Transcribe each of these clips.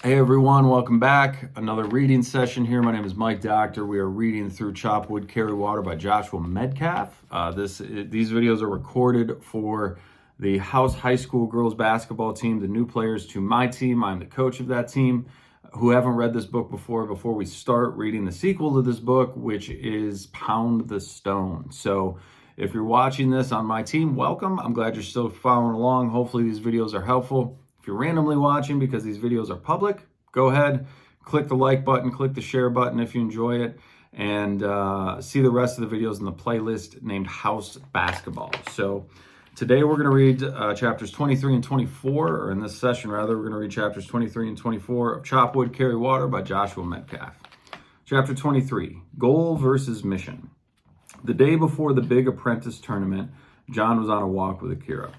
Hey everyone, welcome back. Another reading session here. My name is Mike Dokter. We are reading through Chop Wood, Carry Water by Joshua Medcalf. These videos are recorded for the House High School girls basketball team, the new players to my team. I'm the coach of that team, who haven't read this book before we start reading the sequel to this book, which is Pound the Stone. So if you're watching this on my team, welcome. I'm glad you're still following along. Hopefully these videos are helpful. If you're randomly watching because these videos are public, go ahead, click the like button, click the share button if you enjoy it, and see the rest of the videos in the playlist named House Basketball. So today we're going to read chapters 23 and 24, or in this session rather, we're going to read chapters 23 and 24 of Chop Wood, Carry Water by Joshua Medcalf. Chapter 23, Goal versus Mission. The day before the big apprentice tournament, John was on a walk with Akira.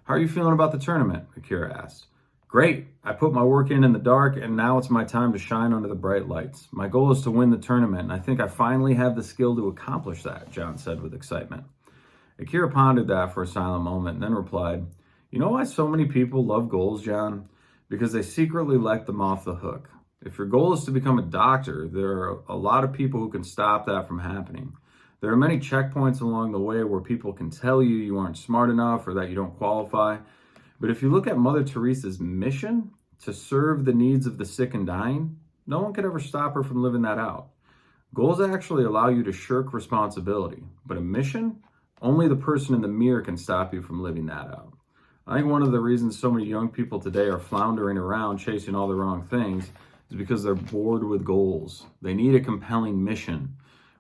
"How are you feeling about the tournament?" Akira asked. "Great. I put my work in the dark, and now it's my time to shine under the bright lights. My goal is to win the tournament, and I think I finally have the skill to accomplish that," John said with excitement. Akira pondered that for a silent moment and then replied, "You know why so many people love goals, John? Because they secretly let them off the hook. If your goal is to become a doctor, there are a lot of people who can stop that from happening. There are many checkpoints along the way where people can tell you aren't smart enough or that you don't qualify. But if you look at Mother Teresa's mission to serve the needs of the sick and dying, no one could ever stop her from living that out. Goals actually allow you to shirk responsibility, but a mission, only the person in the mirror can stop you from living that out. I think one of the reasons so many young people today are floundering around chasing all the wrong things is because they're bored with goals. They need a compelling mission.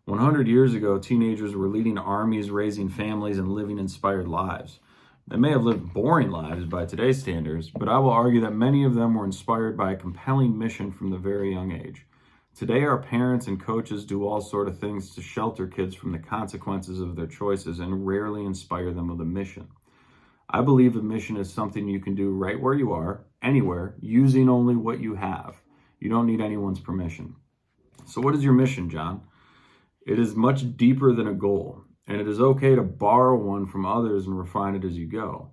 100 years ago, teenagers were leading armies, raising families, and living inspired lives. They may have lived boring lives by today's standards, but I will argue that many of them were inspired by a compelling mission from the very young age. Today, our parents and coaches do all sorts of things to shelter kids from the consequences of their choices and rarely inspire them with a mission. I believe a mission is something you can do right where you are, anywhere, using only what you have. You don't need anyone's permission. So what is your mission, John? It is much deeper than a goal. And it is okay to borrow one from others and refine it as you go.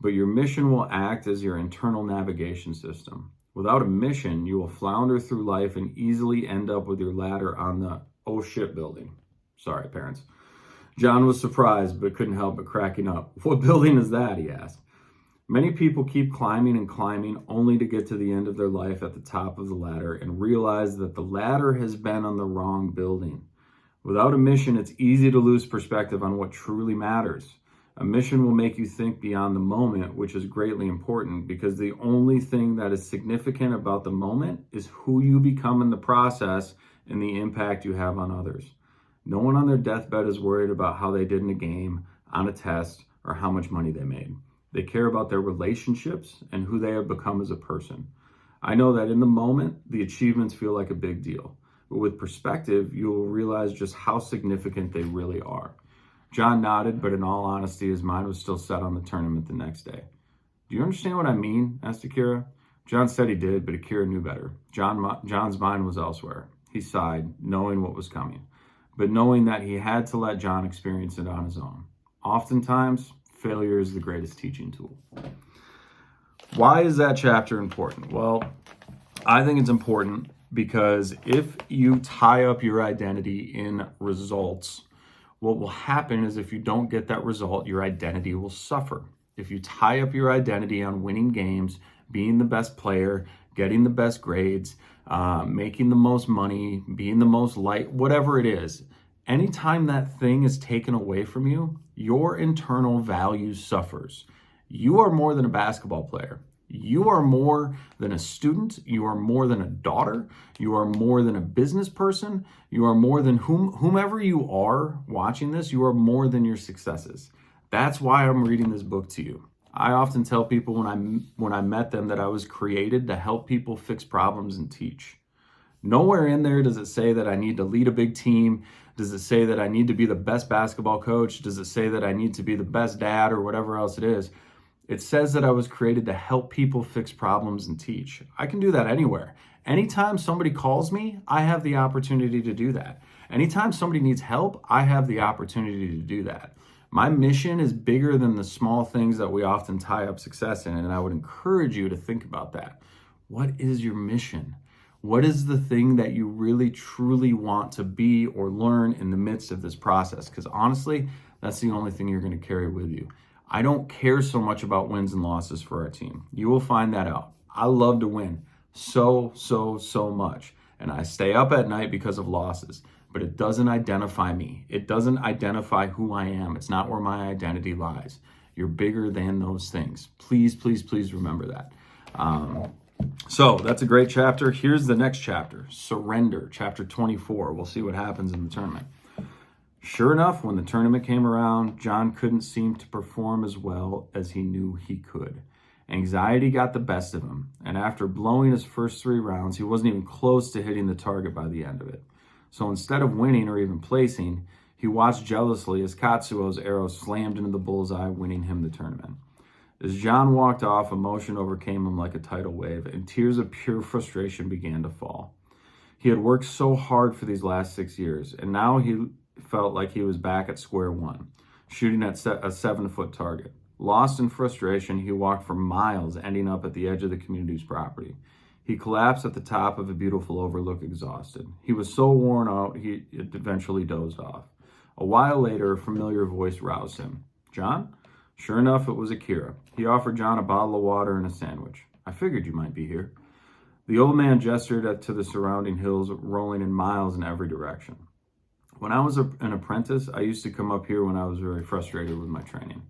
But your mission will act as your internal navigation system. Without a mission, you will flounder through life and easily end up with your ladder on the "oh shit" building. Sorry, parents. John was surprised but couldn't help but cracking up. "What building is that?" he asked. Many people keep climbing and climbing only to get to the end of their life at the top of the ladder and realize that the ladder has been on the wrong building. Without a mission, it's easy to lose perspective on what truly matters. A mission will make you think beyond the moment, which is greatly important because the only thing that is significant about the moment is who you become in the process and the impact you have on others. No one on their deathbed is worried about how they did in a game, on a test, or how much money they made. They care about their relationships and who they have become as a person. I know that in the moment, the achievements feel like a big deal. But with perspective, you will realize just how significant they really are. John nodded, but in all honesty, his mind was still set on the tournament the next day. "Do you understand what I mean?" asked Akira. John said he did, but Akira knew better. John's mind was elsewhere. He sighed, knowing what was coming, but knowing that he had to let John experience it on his own. Oftentimes, failure is the greatest teaching tool. Why is that chapter important? Well, I think it's important because if you tie up your identity in results, what will happen is if you don't get that result, your identity will suffer. If you tie up your identity on winning games, being the best player, getting the best grades, making the most money, being the most liked, whatever it is, anytime that thing is taken away from you, your internal value suffers. You are more than a basketball player. You are more than a student. You are more than a daughter. You are more than a business person. You are more than whomever you are watching this. You are more than your successes. That's why I'm reading this book to you. I often tell people when I met them that I was created to help people fix problems and teach. Nowhere in there does it say that I need to lead a big team. Does it say that I need to be the best basketball coach? Does it say that I need to be the best dad or whatever else it is? It says that I was created to help people fix problems and teach. I can do that anywhere. Anytime somebody calls me, I have the opportunity to do that. Anytime somebody needs help, I have the opportunity to do that. My mission is bigger than the small things that we often tie up success in, and I would encourage you to think about that. What is your mission? What is the thing that you really truly want to be or learn in the midst of this process? Because honestly, that's the only thing you're going to carry with you. I don't care so much about wins and losses for our team. You will find that out. I love to win so much. And I stay up at night because of losses, but it doesn't identify me. It doesn't identify who I am. It's not where my identity lies. You're bigger than those things. Please remember that. So that's a great chapter. Here's the next chapter, surrender, chapter 24. We'll see what happens in the tournament. Sure enough, when the tournament came around, John couldn't seem to perform as well as he knew he could. Anxiety got the best of him, and after blowing his first 3 rounds, he wasn't even close to hitting the target by the end of it. So instead of winning or even placing, he watched jealously as Katsuo's arrow slammed into the bullseye, winning him the tournament. As John walked off, emotion overcame him like a tidal wave, and tears of pure frustration began to fall. He had worked so hard for these last 6 years, and now he felt like he was back at square one, shooting at a 7-foot target. Lost in frustration, he walked for miles, ending up at the edge of the community's property. He collapsed at the top of a beautiful overlook, exhausted. He was so worn out, he eventually dozed off. A while later, a familiar voice roused him. "John?" Sure enough, it was Akira. He offered John a bottle of water and a sandwich. "I figured you might be here." The old man gestured to the surrounding hills, rolling in miles in every direction. "When I was an apprentice, I used to come up here when I was very frustrated with my training."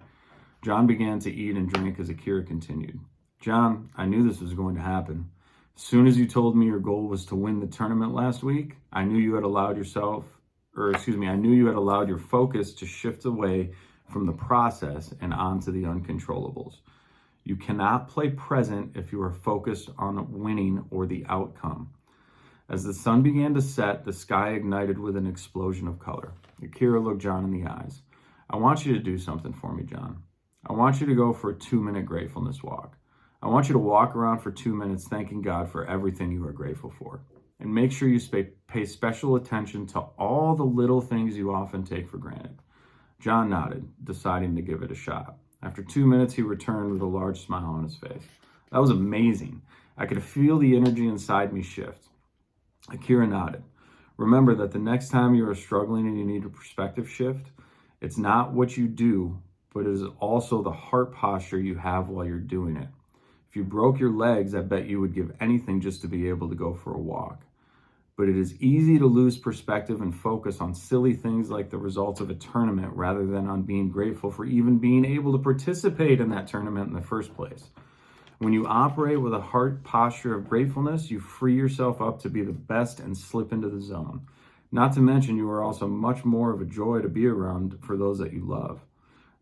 John began to eat and drink as Akira continued. "John, I knew this was going to happen. As soon as you told me your goal was to win the tournament last week, I knew you had allowed your focus to shift away from the process and onto the uncontrollables. You cannot play present if you are focused on winning or the outcome." As the sun began to set, the sky ignited with an explosion of color. Akira looked John in the eyes. "I want you to do something for me, John. I want you to go for a 2-minute gratefulness walk. I want you to walk around for 2 minutes thanking God for everything you are grateful for. And make sure you pay special attention to all the little things you often take for granted." John nodded, deciding to give it a shot. After 2 minutes, he returned with a large smile on his face. "That was amazing. I could feel the energy inside me shift." Akira nodded. "Remember that the next time you are struggling and you need a perspective shift, it's not what you do, but it is also the heart posture you have while you're doing it. If you broke your legs, I bet you would give anything just to be able to go for a walk. But it is easy to lose perspective and focus on silly things like the results of a tournament rather than on being grateful for even being able to participate in that tournament in the first place. When you operate with a heart posture of gratefulness, you free yourself up to be the best and slip into the zone. Not to mention, you are also much more of a joy to be around for those that you love."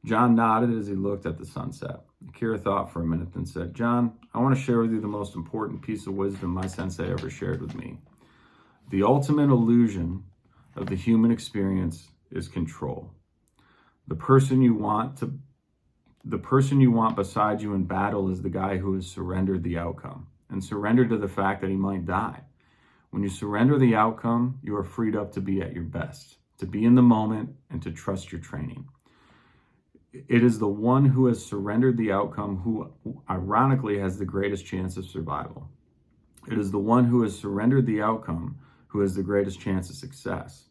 John nodded as he looked at the sunset. Akira thought for a minute, then said, "John, I want to share with you the most important piece of wisdom my sensei ever shared with me. The ultimate illusion of the human experience is control. The person you want beside you in battle is the guy who has surrendered the outcome and surrendered to the fact that he might die. When you surrender the outcome, you are freed up to be at your best, to be in the moment, and to trust your training. It is the one who has surrendered the outcome who, ironically, has the greatest chance of survival. It is the one who has surrendered the outcome who has the greatest chance of success.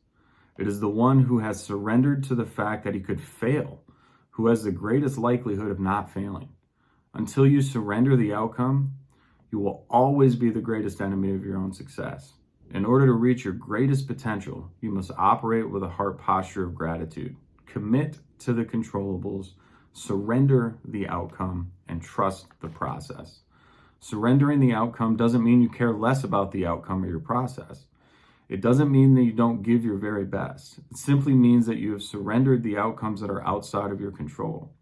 It is the one who has surrendered to the fact that he could fail, who has the greatest likelihood of not failing. Until you surrender the outcome, you will always be the greatest enemy of your own success. In order to reach your greatest potential, you must operate with a heart posture of gratitude. Commit to the controllables, surrender the outcome, and trust the process. Surrendering the outcome doesn't mean you care less about the outcome of your process. It doesn't mean that you don't give your very best. It simply means that you have surrendered the outcomes that are outside of your control.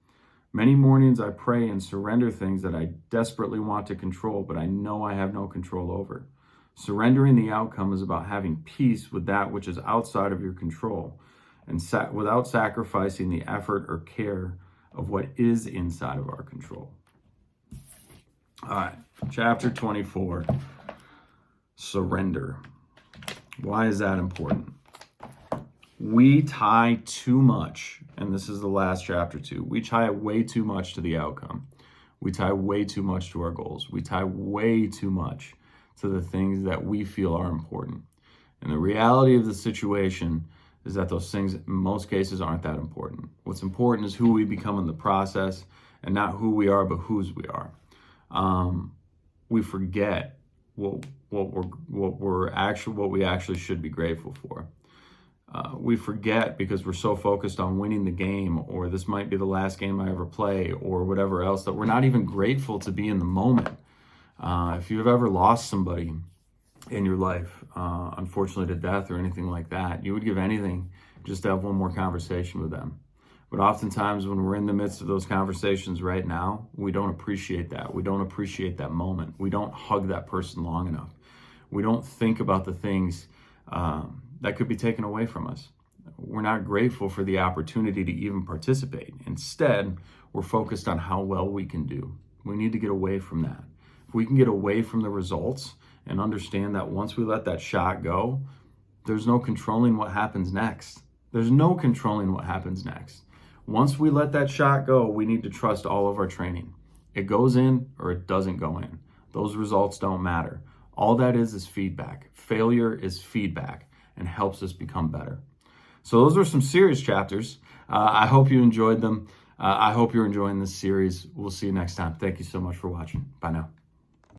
Many mornings I pray and surrender things that I desperately want to control, but I know I have no control over. Surrendering the outcome is about having peace with that which is outside of your control, and without sacrificing the effort or care of what is inside of our control. All right, chapter 24, surrender. Why is that important? We tie too much, and this is the last chapter too, we tie way too much to the outcome. We tie way too much to our goals. We tie way too much to the things that we feel are important. And the reality of the situation is that those things in most cases aren't that important. What's important is who we become in the process, and not who we are, but whose we are. We forget what we actually should be grateful for. We forget because we're so focused on winning the game, or this might be the last game I ever play, or whatever else, that we're not even grateful to be in the moment. If you've ever lost somebody in your life, unfortunately to death or anything like that, you would give anything just to have one more conversation with them. But oftentimes when we're in the midst of those conversations right now, we don't appreciate that. We don't appreciate that moment. We don't hug that person long enough. We don't think about the things that could be taken away from us. We're not grateful for the opportunity to even participate. Instead, we're focused on how well we can do. We need to get away from that. If we can get away from the results and understand that once we let that shot go, there's no controlling what happens next. There's no controlling what happens next. Once we let that shot go, we need to trust all of our training. It goes in or it doesn't go in. Those results don't matter. All that is feedback. Failure is feedback and helps us become better. So those are some serious chapters. I hope you enjoyed them. I hope you're enjoying this series. We'll see you next time. Thank you so much for watching. Bye now.